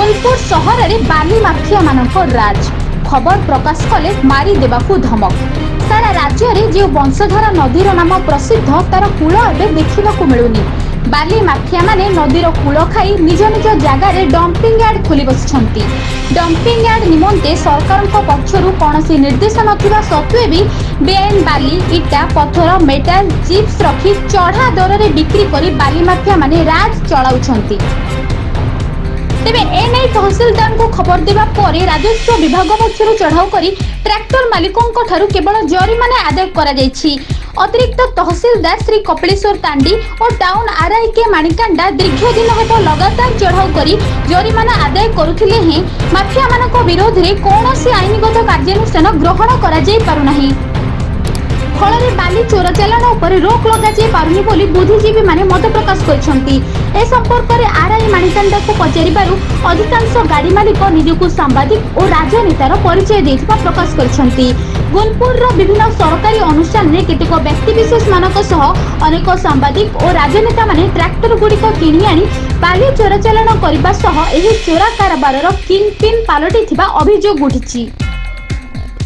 गुलपुर सहर में बाली माफिया मानक राज खबर प्रकाश कले मारी देबाकू धमक। सारा राज्य में जो वंशधारा नदीर नाम प्रसिद्ध तार कूल एवं देखा मिलूनी। बाली माफिया माने नदीर कूल खाई निज निज जगार डंपिंग यार्ड खोली बसिछंती। डंपिंग यार्ड निमंते सरकार पक्षरु कौनसी निर्देश नथिबा सत्वे भी बेआईन बाली इटा पत्थर मेटाल चिप्स रखी चढ़ा दर में बिक्री करी बाली माफिया माने राज चलाउछंती। तेबे एने तहसीलदार को खबर देबा परे राजस्व विभाग पक्षरु चढ़ाऊ करी ट्रैक्टर मालिकों ठारू केवल जरिमाना आदाय करा जायछि। अतिरिक्त तहसीलदार श्री कपिलेश्वर तांडी और टाउन आरआई के माणिकांडा दीर्घ दिन हेतु लगातार चढ़ाऊ करी जरिमाना आदाय करुथिले हें माफिया मानक विरोध रे कोनोसी आईनगत कार्यानुष्ठान ग्रहण करा जाय पारुनाही। फल बाली चोरा चालाण उपर रोक लगा जाय पारुनी बोली बुद्धिजीवी माने मत प्रकाश करछंती। ए संपर्क में आरआई माणिकांडा को पचारिबारु अधिकांश गाड़ी मालिक निजकु सांबादिक और राजनेतार परिचय देथिबा प्रकाश करछंती। गुलपुर विभिन्न सरकारी अनुष्ठान में केतेक व्यक्तिविशेष मानक सह अनेक सांबादिक और राजनेता माने ट्रैक्टर गुड़िक किणी आनी बाली चोरा चालाण करबा सह एही चोरा कारोबारर किंग पिन पालटिथिबा अभियोग उठिछि।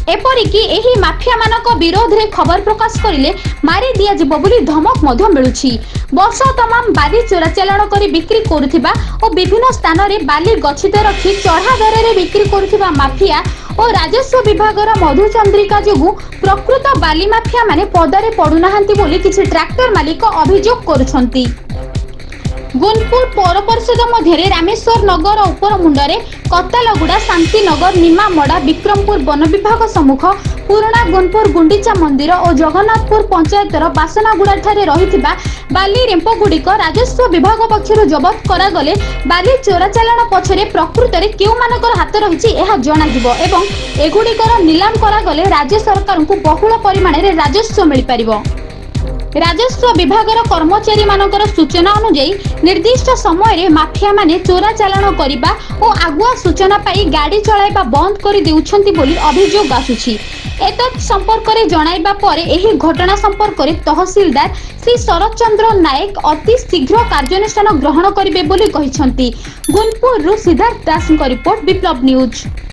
एपरिकी एही माफिया मानक विरोध रे खबर प्रकाश करिले मारी दिया जिवो बोली धमक मध्य मिलुछि। वर्ष तमाम बाली चोरा चालाण करी बिक्री करुथिबा और विभिन्न स्थान रे बाली गछित रखी चढ़ा दर रे बिक्री करुथिबा माफिया और राजस्व विभागर मधुचंद्रिका जोगु प्रकृत बाली माफिया माने पदारे पडुनाहांती बोली किछि ट्रैक्टर मालिक अभियोग करुछंती। गुलपुर पौर परिषद मध्य रामेश्वर नगर उपर मुंडरे कतालगुड़ा शांतिनगर निमामड़ा विक्रमपुर वन विभाग सम्मुख पुराना गुलपुर गुंडीचा मंदिर और जगन्नाथपुर पंचायतर बासनागुड़ा ठारे रहिथिबा बाली रेंप गुड़िक राजस्व विभाग पक्षरु जबत करागले बाली चोरा चालाण पछरे प्रकृत रे केउ मानकर हाथ रहिछि एहा जणाजिबो एवं एगुड़िकर निलाम करागले राज्य सरकार को बहुल परिमाण रे राजस्व मिल परिबो। राजस्व विभागर कर्मचारी मानकर सूचना अनुसार निर्दिष्ट समय रे माफिया माने चोरा चालाण करिबा और आगुआ सूचना पाई गाड़ी चलाइबा बंद करि देउछंती बोली अभियोग आसुछि। एतत् संपर्क रे जणाइबा परे एही घटना संपर्क रे तहसीलदार श्री शरद चंद्र नायक अति शीघ्र कार्यानुष्ठान ग्रहण करिवे बोली कहिसंती। गुलपुर रु सिद्धार्थ दास को रिपोर्ट विप्लव न्यूज।